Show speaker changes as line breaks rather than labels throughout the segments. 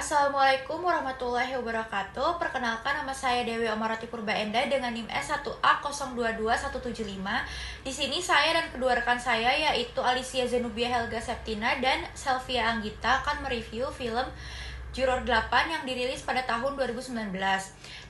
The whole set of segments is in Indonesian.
Assalamualaikum warahmatullahi wabarakatuh. Perkenalkan, nama saya Dewi Omarati Purbaenda dengan NIM S1A022175. Di sini saya dan kedua rekan saya yaitu Alicia Zenubia Helga Septina dan Selvia Anggita akan mereview film Juror 8 yang dirilis pada tahun 2019.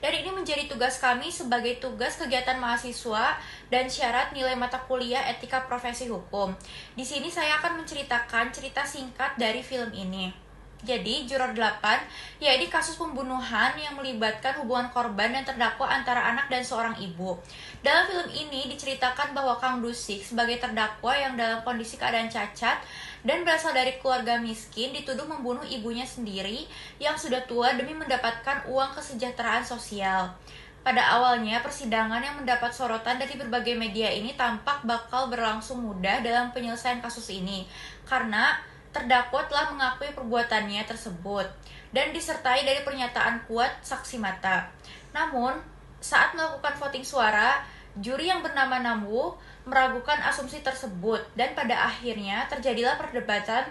Dan ini menjadi tugas kami sebagai tugas kegiatan mahasiswa dan syarat nilai mata kuliah Etika Profesi Hukum. Di sini saya akan menceritakan cerita singkat dari film ini. Jadi, Juror 8 yaitu kasus pembunuhan yang melibatkan hubungan korban dan terdakwa antara anak dan seorang ibu. Dalam film ini diceritakan bahwa Kang Dusik sebagai terdakwa yang dalam kondisi keadaan cacat dan berasal dari keluarga miskin dituduh membunuh ibunya sendiri yang sudah tua demi mendapatkan uang kesejahteraan sosial. Pada awalnya, persidangan yang mendapat sorotan dari berbagai media ini tampak bakal berlangsung mudah dalam penyelesaian kasus ini, karena terdakwa telah mengakui perbuatannya tersebut dan disertai dari pernyataan kuat saksi mata. Namun, saat melakukan voting suara, juri yang bernama Namwu meragukan asumsi tersebut dan pada akhirnya terjadilah perdebatan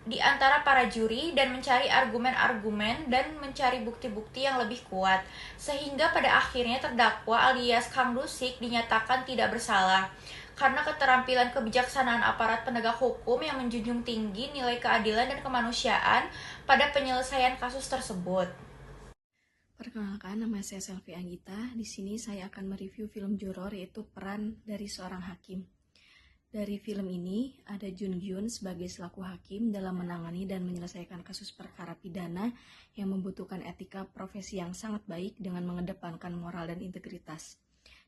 di antara para juri dan mencari argumen-argumen dan mencari bukti-bukti yang lebih kuat, sehingga pada akhirnya terdakwa alias Kang Dusik dinyatakan tidak bersalah karena keterampilan kebijaksanaan aparat penegak hukum yang menjunjung tinggi nilai keadilan dan kemanusiaan pada penyelesaian kasus tersebut.
Perkenalkan, nama saya Selvia Anggita. Di sini saya akan mereview film Juror, yaitu peran dari seorang hakim. Dari film ini, ada Jun Gyun sebagai selaku hakim dalam menangani dan menyelesaikan kasus perkara pidana yang membutuhkan etika profesi yang sangat baik dengan mengedepankan moral dan integritas.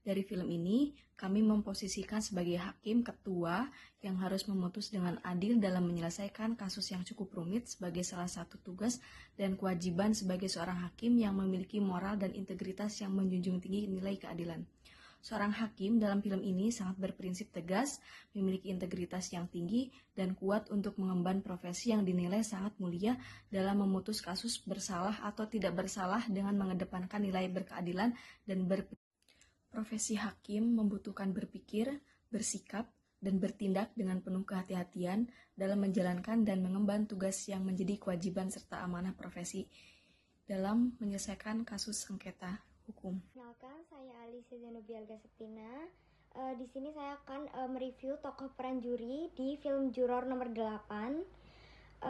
Dari film ini, kami memposisikan sebagai hakim ketua yang harus memutus dengan adil dalam menyelesaikan kasus yang cukup rumit sebagai salah satu tugas dan kewajiban sebagai seorang hakim yang memiliki moral dan integritas yang menjunjung tinggi nilai keadilan. Seorang hakim dalam film ini sangat berprinsip tegas, memiliki integritas yang tinggi, dan kuat untuk mengemban profesi yang dinilai sangat mulia dalam memutus kasus bersalah atau tidak bersalah dengan mengedepankan nilai berkeadilan dan Profesi hakim membutuhkan berpikir, bersikap, dan bertindak dengan penuh kehati-hatian dalam menjalankan dan mengemban tugas yang menjadi kewajiban serta amanah profesi dalam menyelesaikan kasus sengketa hukum.
Kenalkan, saya Alicia Zenubia Helga Septina. Di sini saya akan mereview tokoh peran juri di film Juror nomor 8.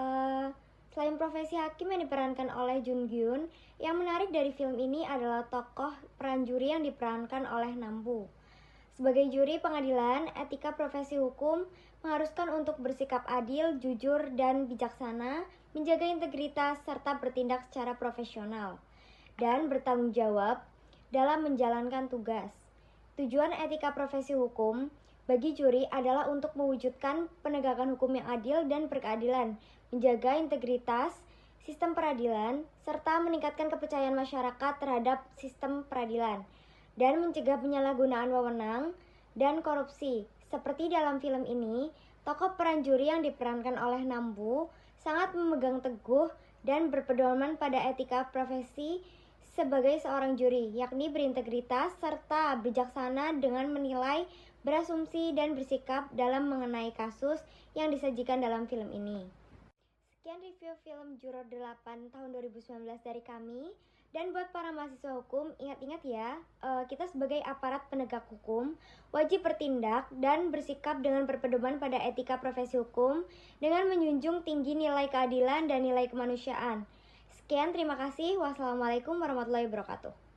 Selain profesi hakim yang diperankan oleh Jun Gyun, yang menarik dari film ini adalah tokoh peran juri yang diperankan oleh Namwu. Sebagai juri pengadilan, etika profesi hukum mengharuskan untuk bersikap adil, jujur, dan bijaksana, menjaga integritas, serta bertindak secara profesional, dan bertanggung jawab dalam menjalankan tugas. Tujuan etika profesi hukum bagi juri adalah untuk mewujudkan penegakan hukum yang adil dan berkeadilan, menjaga integritas sistem peradilan, serta meningkatkan kepercayaan masyarakat terhadap sistem peradilan, dan mencegah penyalahgunaan wewenang dan korupsi. Seperti dalam film ini, tokoh peran juri yang diperankan oleh Namwu sangat memegang teguh dan berpedoman pada etika profesi sebagai seorang juri, yakni berintegritas serta bijaksana dengan menilai, berasumsi, dan bersikap dalam mengenai kasus yang disajikan dalam film ini. Sekian review film Juror 8 tahun 2019 dari kami. Dan buat para mahasiswa hukum, ingat-ingat ya, kita sebagai aparat penegak hukum wajib bertindak dan bersikap dengan berpedoman pada etika profesi hukum dengan menjunjung tinggi nilai keadilan dan nilai kemanusiaan. Sekian, terima kasih. Wassalamualaikum warahmatullahi wabarakatuh.